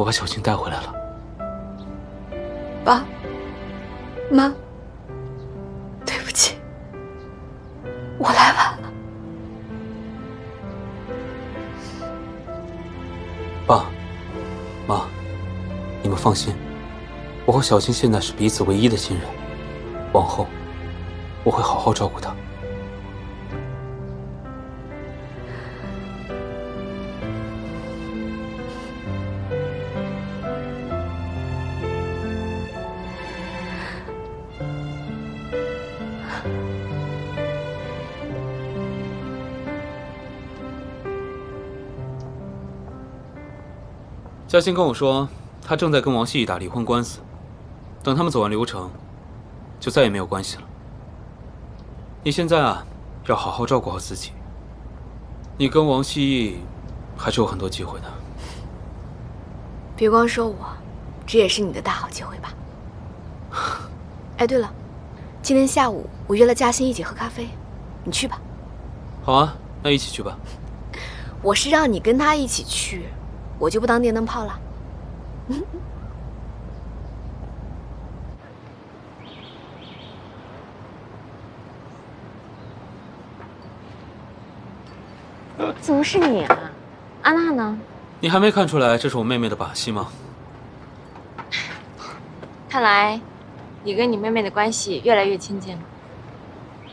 把小青带回来了。爸妈，对不起，我来晚了。爸妈，你们放心，我和小青现在是彼此唯一的亲人，往后我会好好照顾她。嘉欣跟我说，他正在跟王希义打离婚官司，等他们走完流程，就再也没有关系了。你现在啊，要好好照顾好自己。你跟王希义还是有很多机会的。别光说我，这也是你的大好机会吧。哎，对了，今天下午我约了嘉欣一起喝咖啡，你去吧。好啊，那一起去吧。我是让你跟他一起去，我就不当电灯泡了。怎么是你啊？安娜呢？你还没看出来这是我妹妹的把戏吗？看来你跟你妹妹的关系越来越亲近了。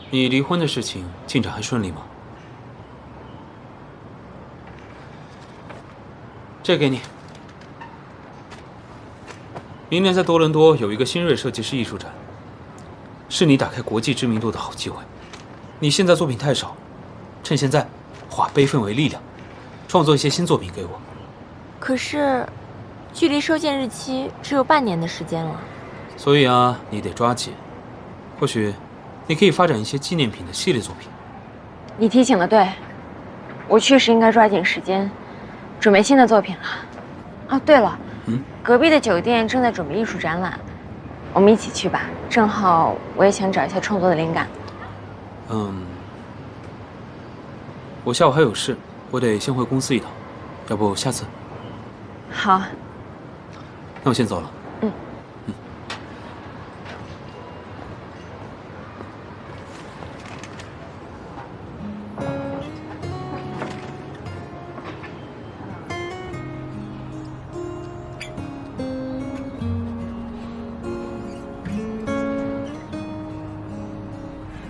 你离婚的事情进展还顺利吗？这给你。明年在多伦多有一个新锐设计师艺术展，是你打开国际知名度的好机会。你现在作品太少，趁现在化悲愤为力量，创作一些新作品给我。可是，距离收件日期只有半年的时间了。所以啊，你得抓紧。或许，你可以发展一些纪念品的系列作品。你提醒的对，我确实应该抓紧时间，准备新的作品了。哦，对了，隔壁的酒店正在准备艺术展览，我们一起去吧。正好我也想找一下创作的灵感。我下午还有事，我得先回公司一趟，要不下次？好。那我先走了。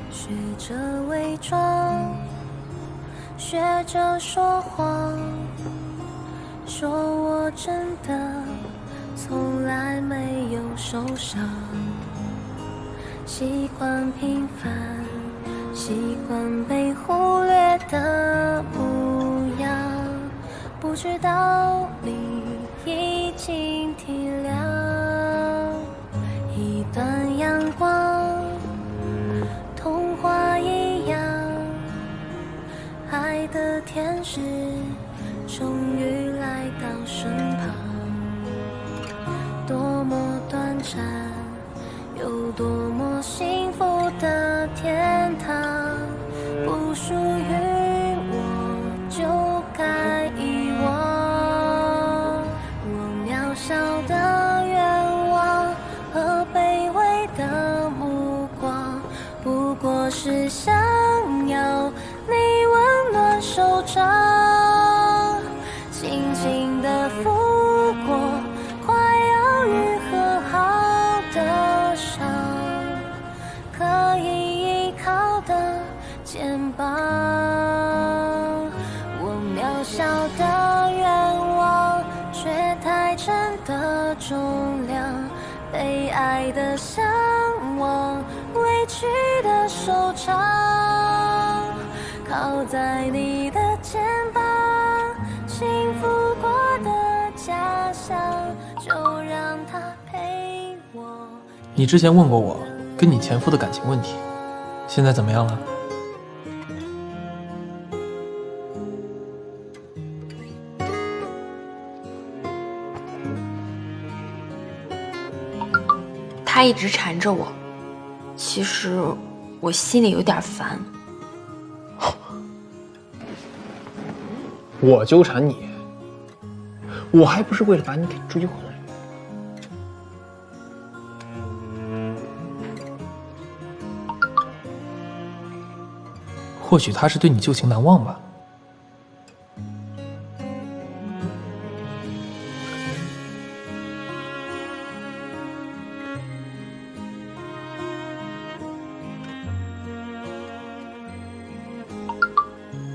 学着伪装，学着说谎，说我真的从来没有受伤。习惯平凡，习惯被忽略的模样，不知道你已经体谅。一段阳光，童话一样，爱的天使终于来到身旁。多么短暂，有多么幸福的天堂，不属于我就该遗忘。我渺小的愿望和卑微的目光，不过是想要你温暖手掌，轻轻地拂过快要愈合好的伤，可以依靠的肩膀。我渺小的愿望，却太沉的重量，被爱的向往，委屈的收场，靠在你的肩膀，幸福过的家乡，就让它陪我。你之前问过我跟你前夫的感情问题，现在怎么样了？他一直缠着我，其实我心里有点烦。我纠缠你，我还不是为了把你给追回来。或许他是对你旧情难忘吧。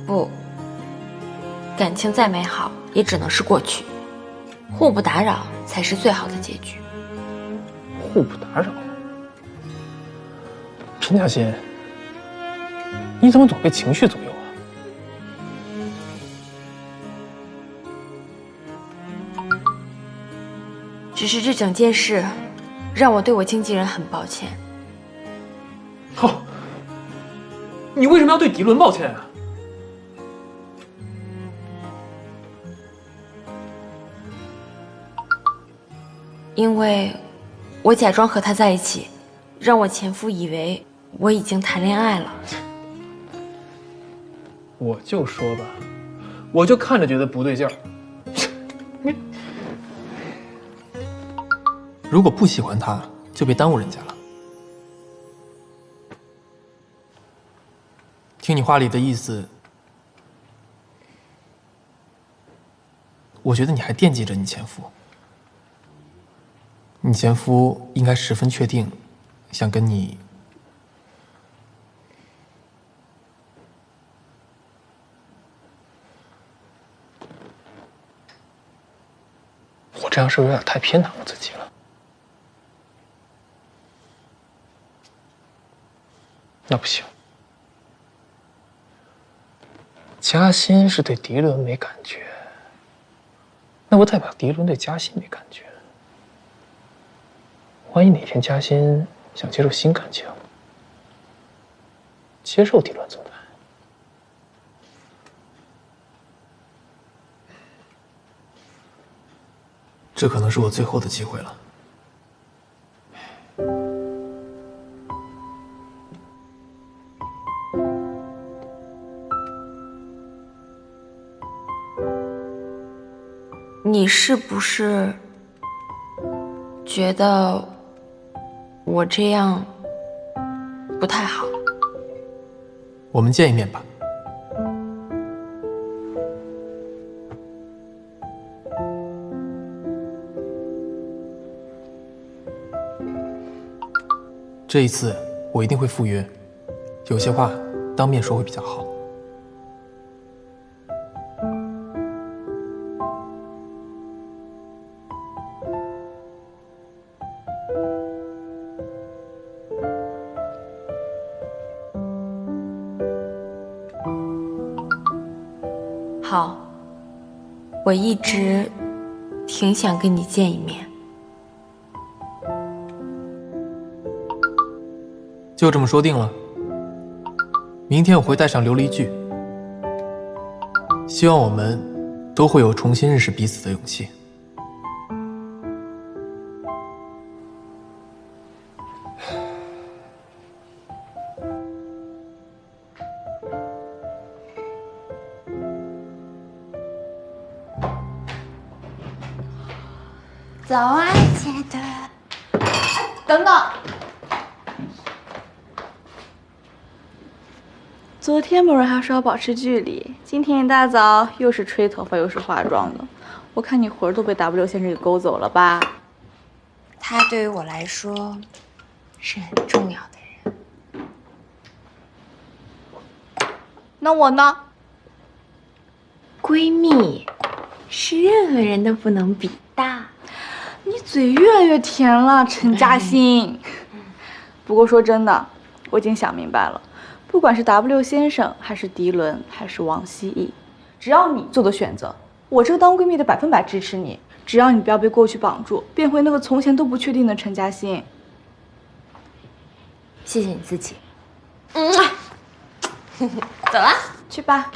不，感情再美好，也只能是过去。互不打扰才是最好的结局。互不打扰。陈嘉欣，你怎么总被情绪左右啊？只是这整件事，让我对我经纪人很抱歉。好，你为什么要对迪伦抱歉啊？因为我假装和他在一起，让我前夫以为我已经谈恋爱了。我就说吧，我就看着觉得不对劲儿。你如果不喜欢他，就别耽误人家了。听你话里的意思，我觉得你还惦记着你前夫。你前夫应该十分确定，想跟你。我这样是不是有点太偏袒我自己了？那不行，嘉欣是对迪伦没感觉，那不代表迪伦对嘉欣没感觉。万一哪天嘉欣想接受新感情，接受迪伦怎么办？这可能是我最后的机会了。你是不是觉得我这样不太好？我们见一面吧。这一次我一定会赴约，有些话当面说会比较好。好，我一直挺想跟你见一面。就这么说定了。明天我会带上琉璃剧，希望我们都会有重新认识彼此的勇气。早啊，亲爱的。等等。昨天某人还说要保持距离，今天一大早又是吹头发又是化妆的，我看你魂儿都被 W 先生给勾走了吧？他对于我来说是很重要的人。那我呢？闺蜜是任何人都不能比的。你嘴越来越甜了，陈嘉欣。不过说真的，我已经想明白了。不管是 W 先生，还是迪伦，还是王希逸，只要你做的选择，我这个当闺蜜的100%支持你。只要你不要被过去绑住，变回那个从前都不确定的陈嘉欣。谢谢你自己。走了，去吧。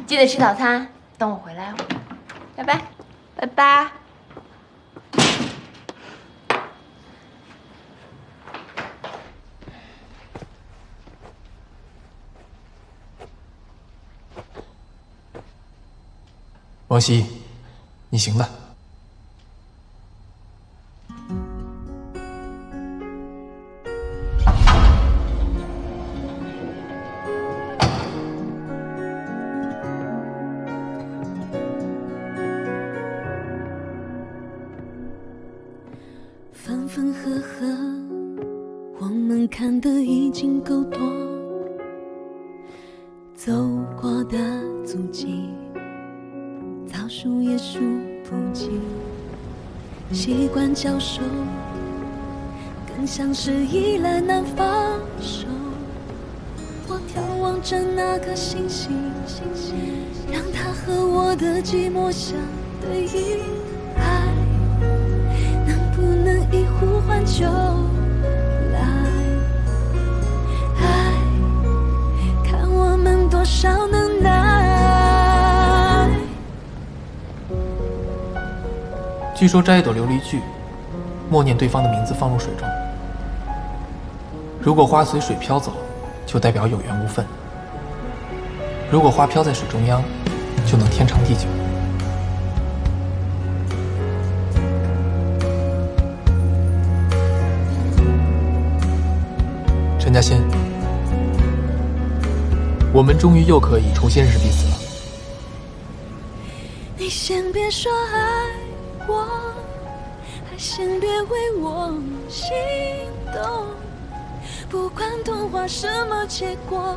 记得吃早餐，等我回来哦。拜拜，拜拜。王希，你行的。分分合合，我们看得已经够多，走过的足迹，早数也数不尽。习惯交手，更像是依赖难放手。我眺望着那颗星星，让它和我的寂寞相对应。爱能不能一呼唤就来？爱看我们多少能耐。据说摘一朵琉璃苣，默念对方的名字放入水中，如果花随水飘走，就代表有缘无分；如果花飘在水中央，就能天长地久。陈嘉欣，我们终于又可以重新认识彼此了。你先别说爱我，还先别为我心动。不管童话什么结果，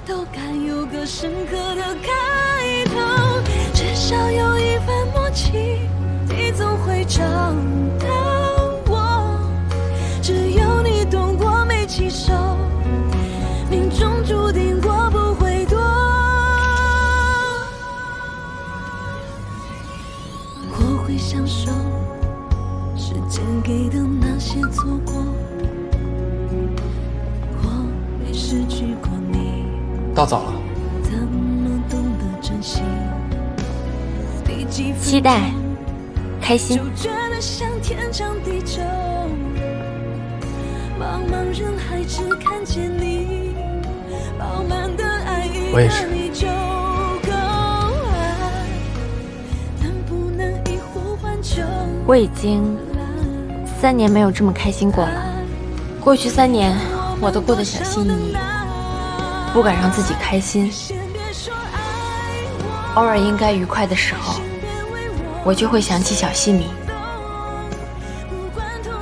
都该有个深刻的开头。至少有一份默契，你总会找到我。只有你懂我没起手，命中注定我不会躲。我会享受时间给的那些错过，我没失去过你。到早了，怎么懂得珍惜？期待，开心。就觉得像天长地久，茫茫人海只看见你，饱满的爱一我也是。你就够。爱能不能一呼唤就我已经3年没有这么开心过了。过去3年，我都过得小心翼翼，不敢让自己开心。偶尔应该愉快的时候，我就会想起小西米，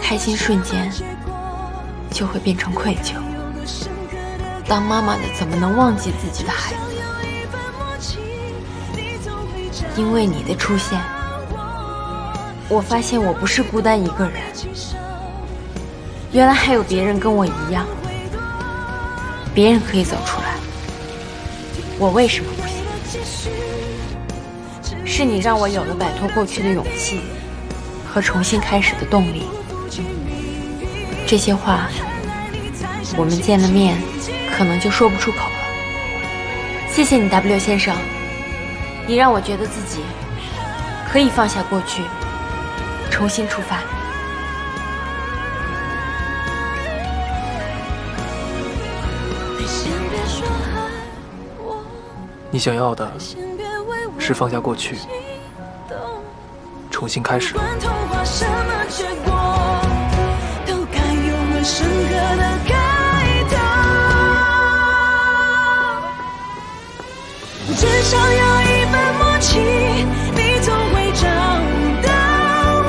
开心瞬间就会变成愧疚。当妈妈的怎么能忘记自己的孩子？因为你的出现，我发现我不是孤单一个人，原来还有别人跟我一样，别人可以走出来，我为什么不行？是你让我有了摆脱过去的勇气和重新开始的动力。这些话我们见了面可能就说不出口了。谢谢你 W 先生，你让我觉得自己可以放下过去，重新出发。你想要的是放下过去，重新开始。不管童话什么结果，都该有个深刻的开头。至少有一份默契，你总会找到我。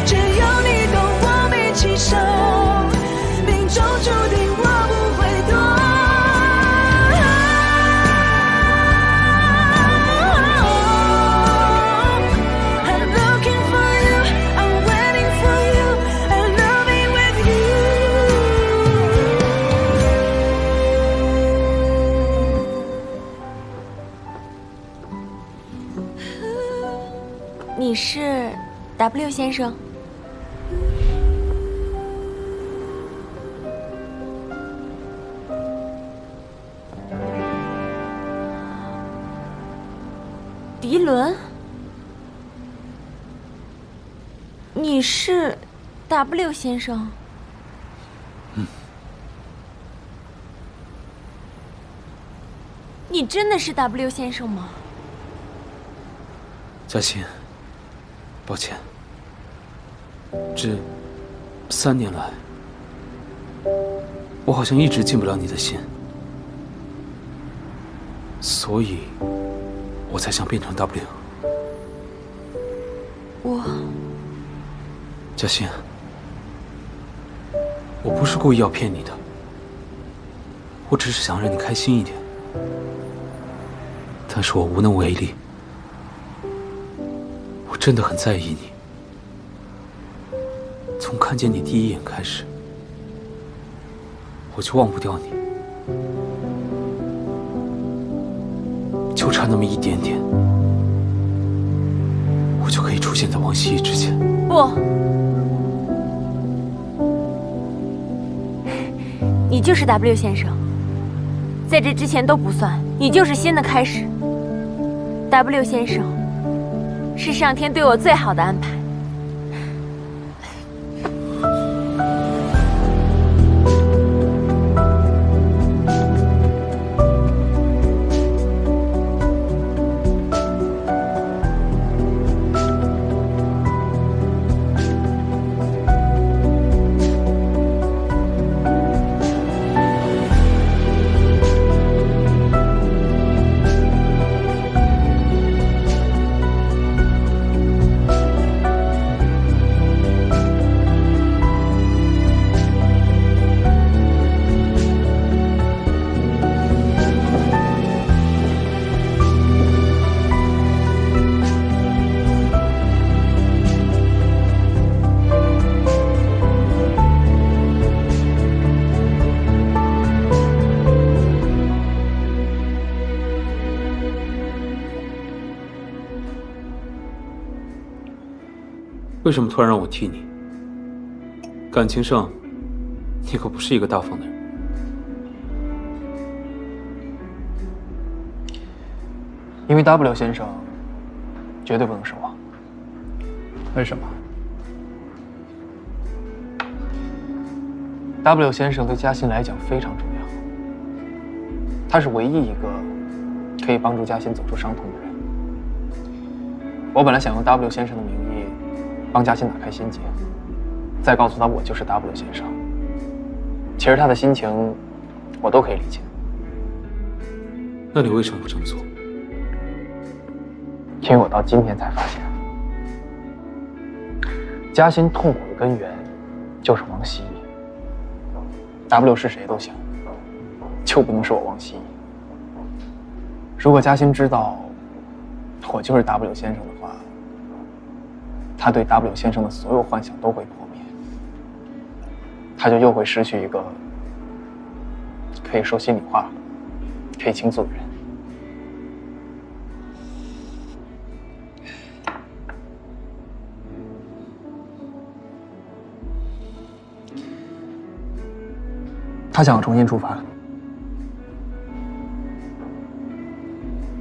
只有你懂我没起手，命中注定我不会躲。你是 W 先生？迪伦？你是 W 先生？你真的是 W 先生吗？嘉欣，抱歉，这3年来，我好像一直进不了你的心，所以，我才想变成 W。嘉欣，我不是故意要骗你的，我只是想让你开心一点，但是我无能为力。我真的很在意你，从看见你第一眼开始，我就忘不掉你，就差那么一点点，我就可以出现在王希逸之前。不，你就是 W 先生，在这之前都不算，你就是新的开始。W 先生，是上天对我最好的安排。为什么突然让我替你？感情上，你可不是一个大方的人。因为 W 先生绝对不能失望。为什么 ？W 先生对嘉欣来讲非常重要，他是唯一一个可以帮助嘉欣走出伤痛的人。我本来想用 W 先生的名义帮嘉欣打开心结，再告诉他我就是 W 先生。其实他的心情我都可以理解。那你为什么不这么做？因为我到今天才发现，嘉欣痛苦的根源就是王希逸。W 是谁都行，就不能是我王希逸。如果嘉欣知道我就是 W 先生的话，他对 W 先生的所有幻想都会破灭，他就又会失去一个可以说心里话、可以倾诉的人。他想要重新出发。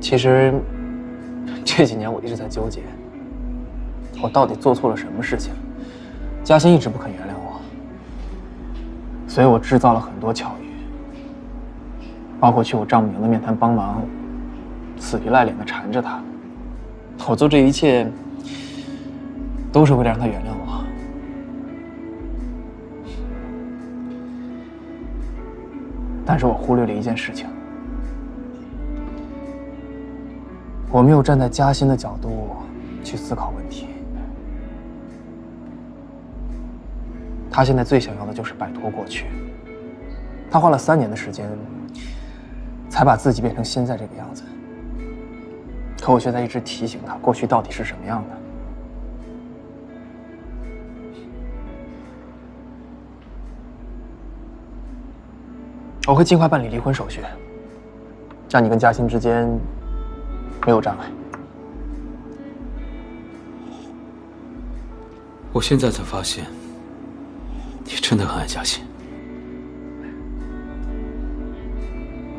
其实这几年我一直在纠结，我到底做错了什么事情？嘉欣一直不肯原谅我，所以我制造了很多巧遇，包括去我丈母娘的面谈帮忙，死皮赖脸的缠着她。我做这一切都是为了让她原谅我。但是我忽略了一件事情，我没有站在嘉欣的角度去思考问题。他现在最想要的就是摆脱过去，他花了3年的时间，才把自己变成现在这个样子。可我却在一直提醒他，过去到底是什么样的。我会尽快办理离婚手续，让你跟嘉欣之间没有障碍。我现在才发现，你真的很爱嘉欣。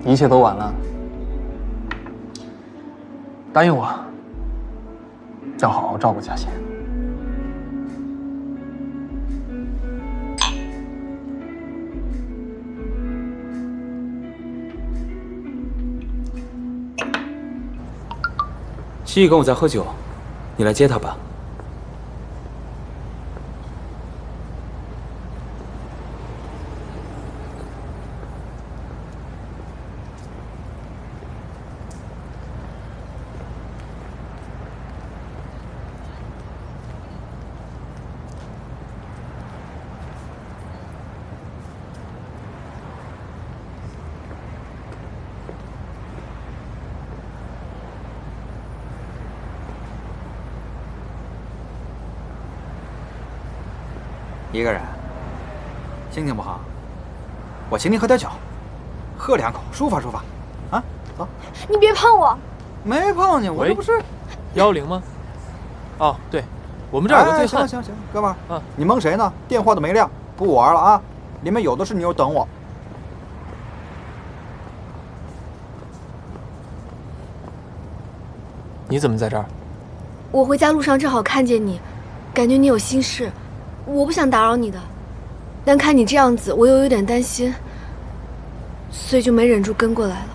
一切都晚了，答应我，要好好照顾嘉欣。希逸跟我在喝酒，你来接他吧。一个人，心情不好，我请你喝点酒，喝2口，抒发抒发。啊，走。你别碰我！没碰你，我这不是110吗？哦，对，我们这儿有个醉汉。行，哥们儿，你蒙谁呢？电话都没亮，不玩了啊！里面有的是妞等我。你怎么在这儿？我回家路上正好看见你，感觉你有心事，我不想打扰你的，但看你这样子，我又有点担心，所以就没忍住跟过来了。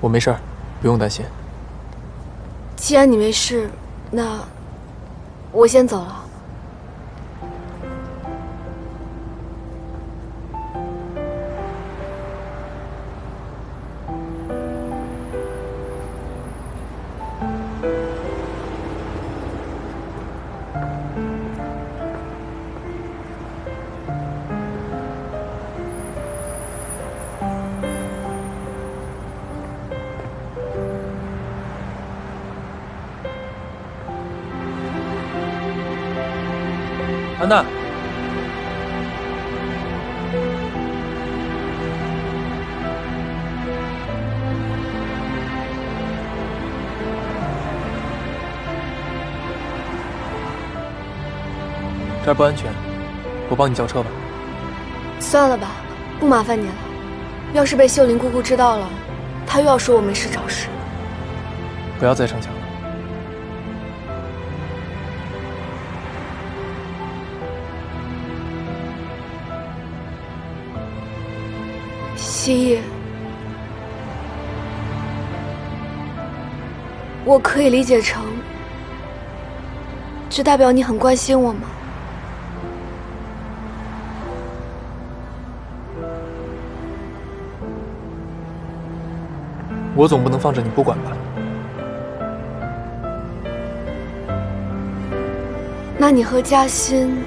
我没事儿，不用担心。既然你没事，那我先走了。安娜，这儿不安全，我帮你叫车吧。算了吧，不麻烦你了。要是被秀玲姑姑知道了，她又要说我没事找事。不要再逞强了。希逸，我可以理解成，这代表你很关心我吗？我总不能放着你不管吧？那你和嘉欣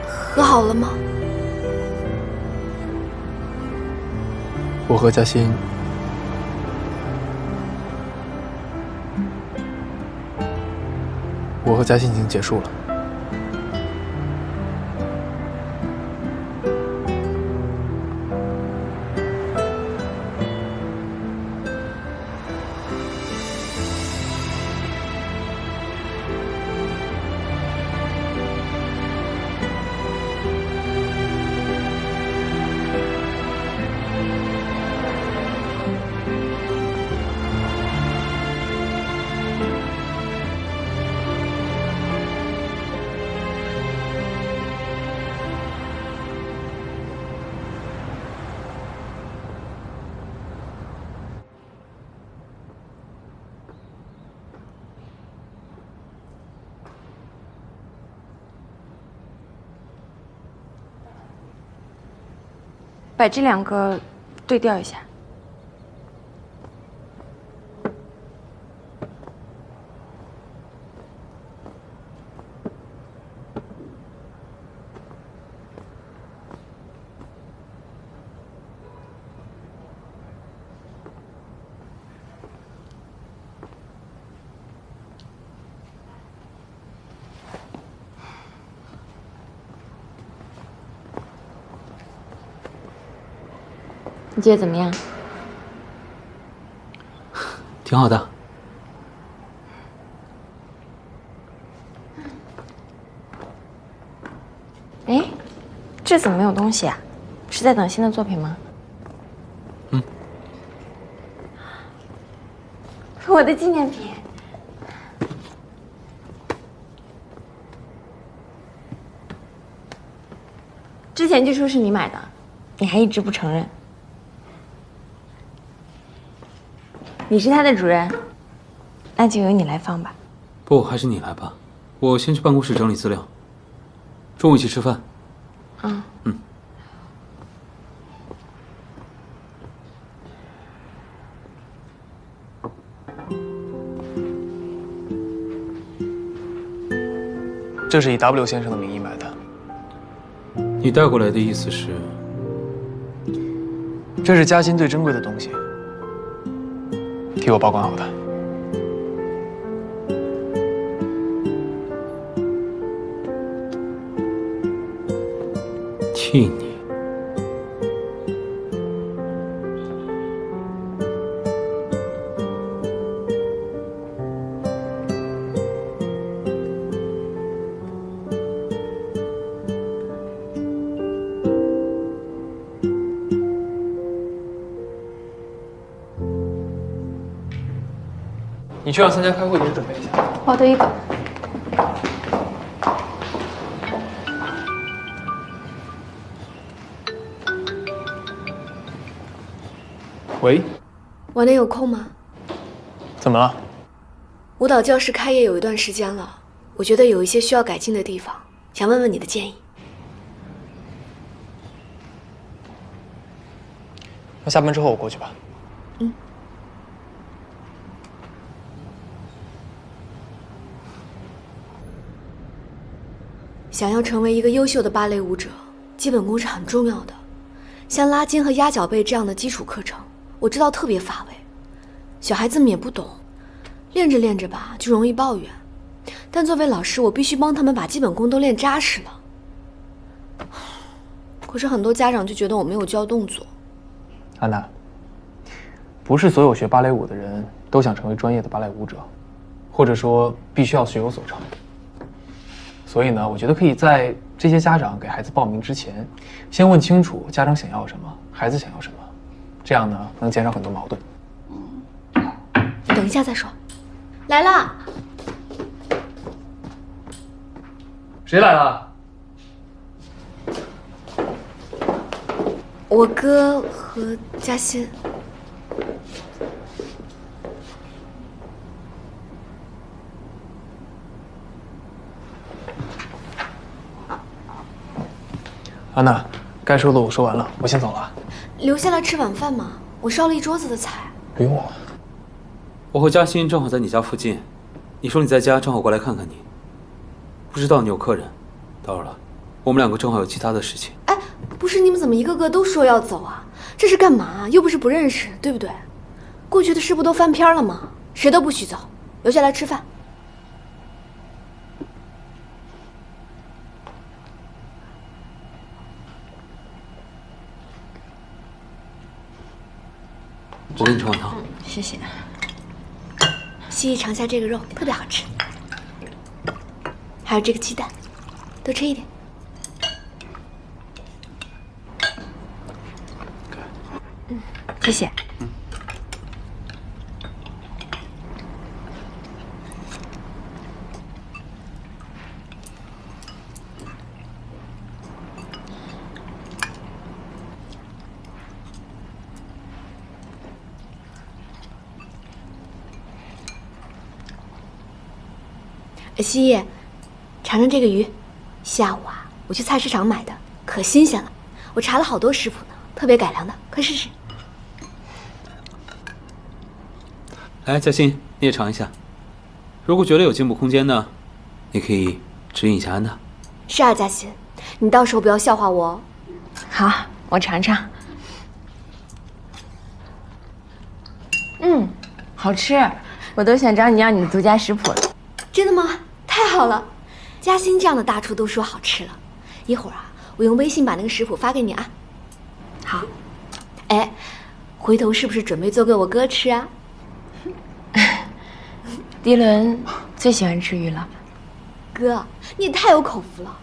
和好了吗？我和嘉欣已经结束了。把这2个对调一下。你觉得怎么样？挺好的。哎，这怎么没有东西啊？是在等新的作品吗？嗯。我的纪念品。之前据说是你买的，你还一直不承认。你是他的主人，那就由你来放吧。不，还是你来吧。我先去办公室整理资料。中午一起吃饭。嗯。嗯。这是以 W 先生的名义买的。你带过来的意思是？这是嘉欣最珍贵的东西，替我保管好它。替你。你去让参加开会的人准备一下。好的，一个。喂，晚点有空吗？怎么了？舞蹈教室开业有一段时间了，我觉得有一些需要改进的地方，想问问你的建议。那下班之后我过去吧。嗯。想要成为一个优秀的芭蕾舞者，基本功是很重要的。像拉筋和压脚背这样的基础课程，我知道特别乏味，小孩子们也不懂，练着练着吧就容易抱怨。但作为老师，我必须帮他们把基本功都练扎实了。可是很多家长就觉得我没有教动作。安娜，不是所有学芭蕾舞的人都想成为专业的芭蕾舞者，或者说必须要学有所成。所以呢，我觉得可以在这些家长给孩子报名之前，先问清楚家长想要什么，孩子想要什么，这样呢能减少很多矛盾。等一下再说。来啦！谁来了？我哥和嘉欣。安娜，该说的我说完了，我先走了。留下来吃晚饭吗？我烧了一桌子的菜。不用了。我和嘉欣正好在你家附近，你说你在家，正好过来看看你。不知道你有客人，打扰了。我们两个正好有其他的事情。哎，不是，你们怎么一个个都说要走啊？这是干嘛？又不是不认识，对不对？过去的事不都翻篇了吗？谁都不许走，留下来吃饭。我给你盛碗汤。谢谢。希意尝下这个肉，特别好吃。还有这个鸡蛋，多吃一点。谢谢。希叶，尝尝这个鱼，下午啊，我去菜市场买的，可新鲜了。我查了好多食谱呢，特别改良的，快试试。来，嘉欣，你也尝一下。如果觉得有进步空间呢，你可以指引一下安娜。是啊，嘉欣，你到时候不要笑话我哦。好，我尝尝。好吃，我都想找你要你的独家食谱了。真的吗？太好了，嘉欣这样的大厨都说好吃了。一会儿啊，我用微信把那个食谱发给你啊。好。哎，回头是不是准备做给我哥吃啊？迪伦最喜欢吃鱼了。哥，你也太有口福了，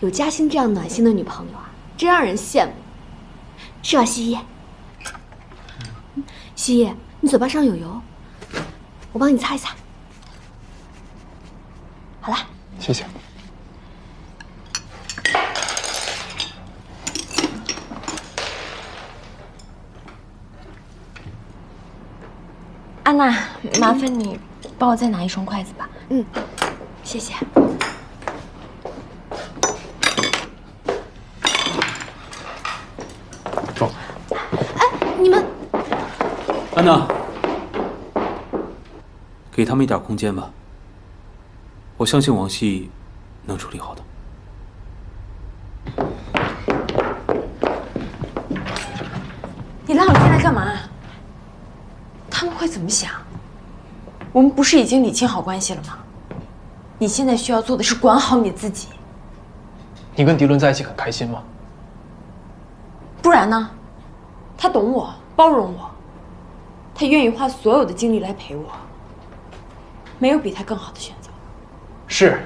有嘉欣这样暖心的女朋友啊，真让人羡慕。是吧，希叶？希叶，你嘴巴上有油，我帮你擦一擦。好了，谢谢。安娜，麻烦你帮我再拿一双筷子吧。嗯，谢谢。走。哎，你们，安娜，给他们一点空间吧。我相信王希能处理好的。你拉我进来干嘛？他们会怎么想？我们不是已经理清好关系了吗？你现在需要做的是管好你自己。你跟迪伦在一起很开心吗？不然呢？他懂我，包容我，他愿意花所有的精力来陪我。没有比他更好的选择。是，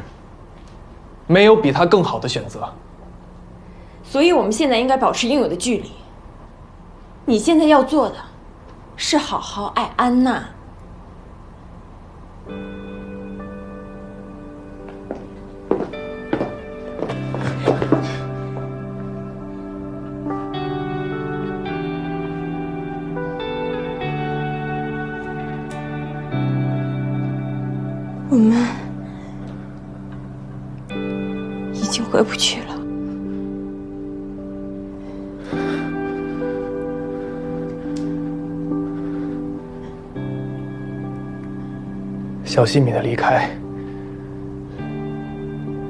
没有比他更好的选择。所以我们现在应该保持应有的距离。你现在要做的，是好好爱安娜。我们已经回不去了。小西米的离开，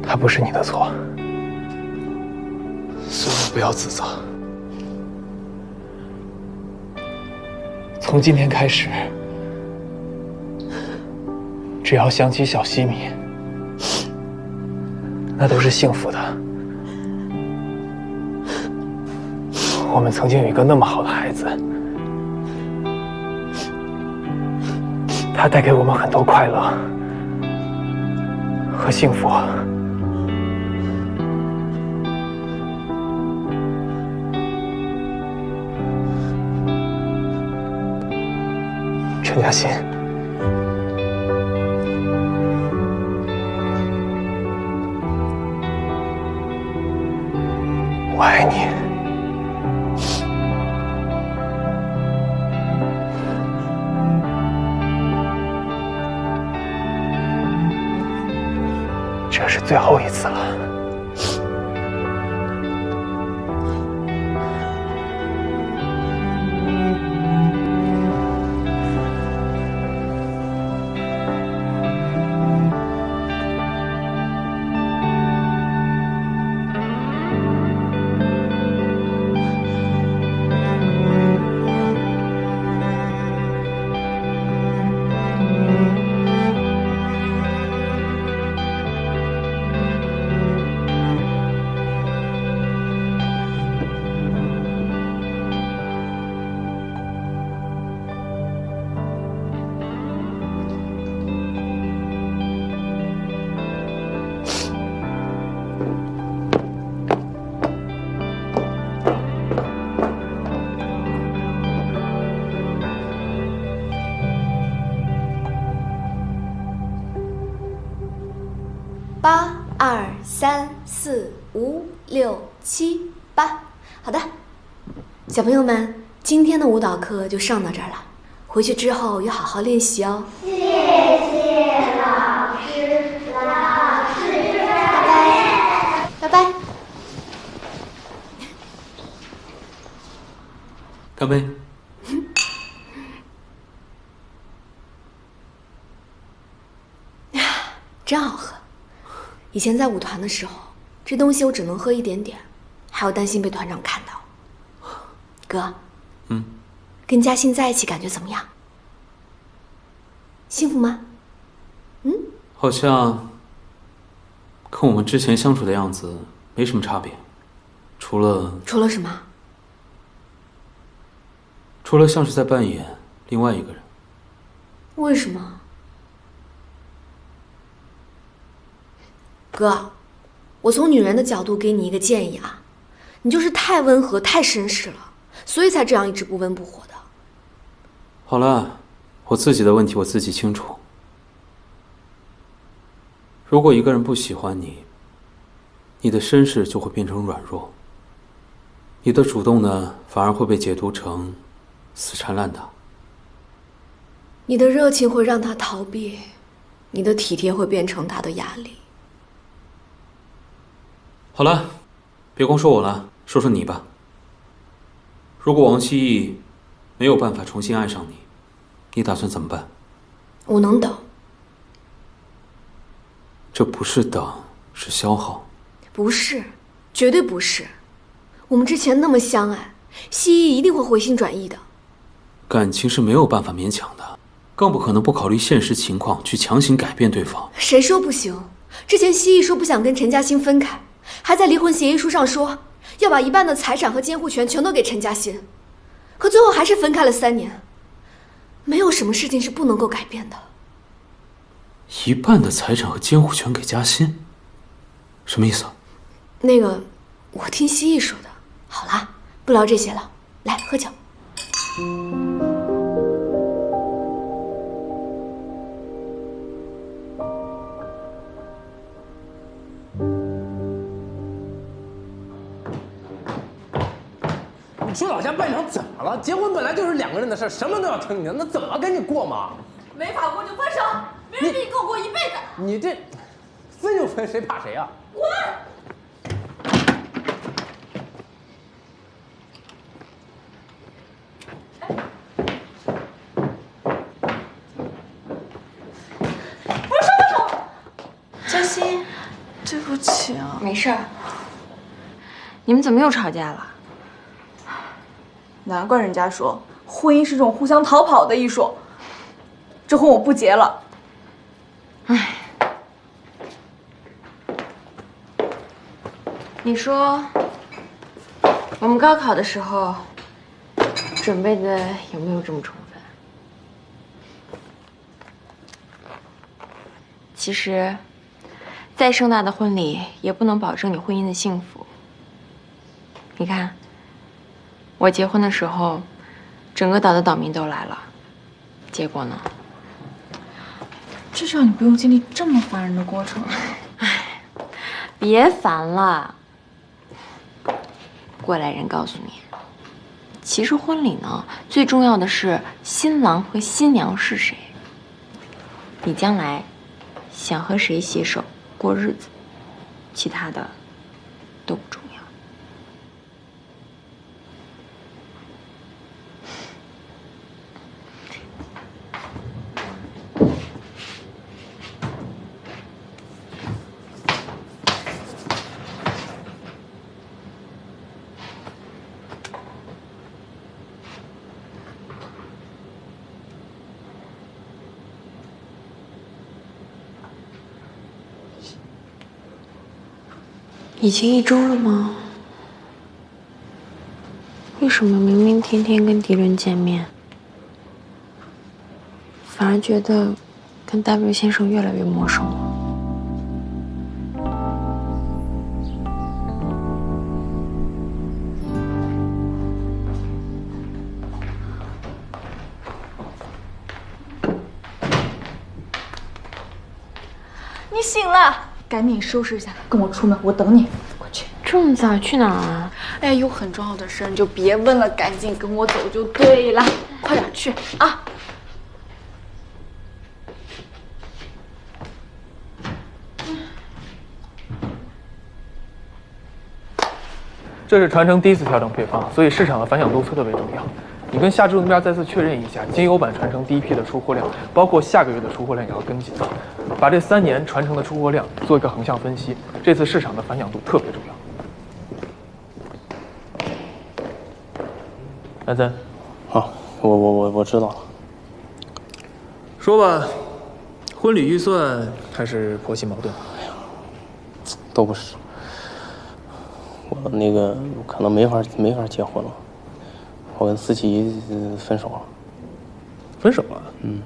他不是你的错，所以不要自责。从今天开始，只要想起小西米，那都是幸福的。我们曾经有一个那么好的孩子，他带给我们很多快乐和幸福。陈嘉欣，我爱你。这是最后一次了。8、2、3、4、5、6、7、8，好的，小朋友们，今天的舞蹈课就上到这儿了，回去之后要好好练习哦。谢谢老师，拜拜。干杯！真好喝。以前在舞团的时候，这东西我只能喝一点点，还要担心被团长看到。哥，跟嘉欣在一起感觉怎么样？幸福吗？好像跟我们之前相处的样子没什么差别，除了什么？除了像是在扮演另外一个人。为什么？哥，我从女人的角度给你一个建议啊，你就是太温和、太绅士了，所以才这样一直不温不火的。好了，我自己的问题我自己清楚。如果一个人不喜欢你，你的绅士就会变成软弱，你的主动呢，反而会被解读成死缠烂打。你的热情会让他逃避，你的体贴会变成他的压力。好了，别光说我了，说说你吧。如果王希逸没有办法重新爱上你，你打算怎么办？我能等。这不是等，是消耗。不是，绝对不是。我们之前那么相爱，希逸一定会回心转意的。感情是没有办法勉强的，更不可能不考虑现实情况去强行改变对方。谁说不行？之前希逸说不想跟陈嘉欣分开，还在离婚协议书上说要把一半的财产和监护权全都给陈嘉欣，可最后还是分开了3年。没有什么事情是不能够改变的。一半的财产和监护权给嘉欣，什么意思啊？那个，我听希逸说的。好啦，不聊这些了，来喝酒。你说老家办场怎么了？结婚本来就是2个人的事，什么都要听你的，那怎么跟你过嘛？没法过就分手，没人比你跟我过一辈子。你这分就分，谁怕谁啊？滚！不是说分手。嘉欣，对不起啊。没事儿。你们怎么又吵架了？难怪人家说婚姻是种互相逃跑的艺术。这婚我不结了。唉，你说我们高考的时候准备的有没有这么充分？其实，再盛大的婚礼也不能保证你婚姻的幸福。你看，我结婚的时候，整个岛的岛民都来了，结果呢？至少你不用经历这么烦人的过程。唉，别烦了。过来人告诉你，其实婚礼呢，最重要的是新郎和新娘是谁。你将来想和谁携手过日子，其他的都不重要。已经1周了吗？为什么明明天天跟迪伦见面，反而觉得跟 W 先生越来越陌生了？你醒了，赶紧收拾一下，跟我出门，我等你。快去。这么早去哪儿啊？哎，有很重要的事你就别问了，赶紧跟我走就对了。快点去啊！这是传承第1次调整配方，所以市场的反响度特别重要。你跟夏制作那边再次确认一下，精油版传承第1批的出货量，包括下个月的出货量也要跟进，把这3年传承的出货量做一个横向分析，这次市场的反响度特别重要。兰森，好，我知道了。说吧，婚礼预算还是婆媳矛盾？哎呀，都不是。我那个可能没法结婚了，我跟思琪分手了。分手了？嗯。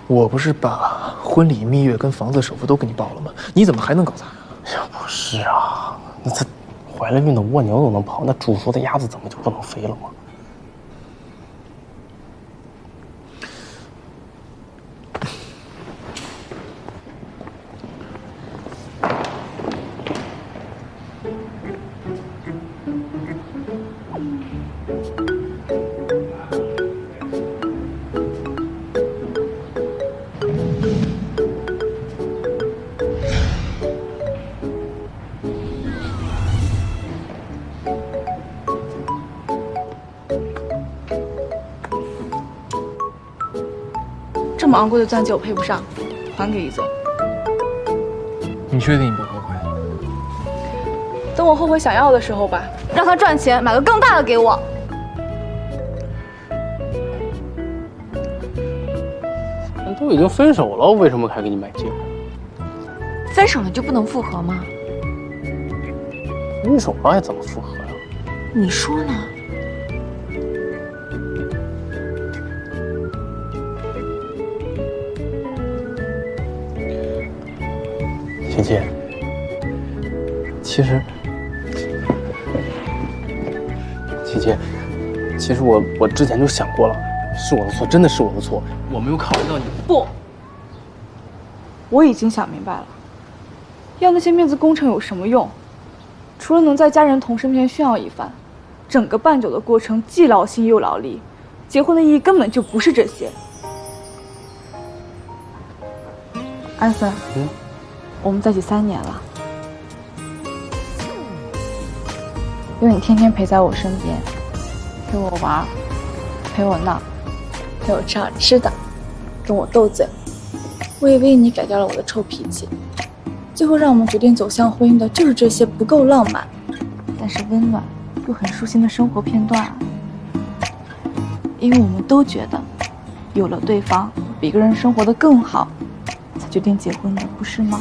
我不是把婚礼、蜜月跟房子首付都给你报了吗？你怎么还能搞砸？哎呀，不是啊，那这怀了孕的蜗牛都能跑，那煮熟的鸭子怎么就不能飞了吗？么昂贵的钻戒我配不上，还给易总。你确定你不后悔？等我后悔想要的时候吧，让他赚钱买个更大的给我。都已经分手了，为什么还给你买戒指？分手了就不能复合吗？分手了还怎么复合呀？你说呢？欣欣，其实，欣欣，其实我之前就想过了，是我的错，真的是我的错，我没有考虑到你。不，我已经想明白了，要那些面子工程有什么用？除了能在家人同事面前炫耀一番，整个办酒的过程既劳心又劳力，结婚的意义根本就不是这些。安森，我们在一起3年了，有你天天陪在我身边，陪我玩，陪我闹，陪我吃好吃的，跟我斗嘴，我也为你改掉了我的臭脾气。最后让我们决定走向婚姻的就是这些不够浪漫，但是温暖又很舒心的生活片段啊。因为我们都觉得，有了对方，比一个人生活得更好，才决定结婚的，不是吗？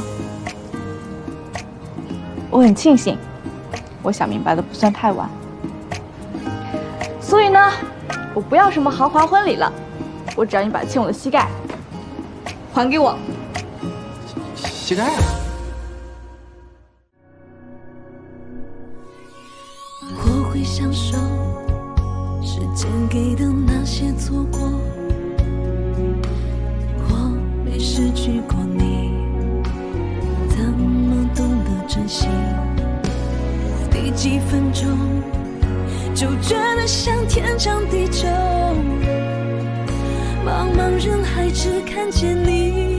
我很庆幸，我想明白的不算太晚。所以呢，我不要什么豪华婚礼了，我只要你把欠我的膝盖还给我。膝盖？我会享受时间给的那些错过，我没失去过你，怎么懂得珍惜？第几分钟就觉得像天长地久，茫茫人海只看见你。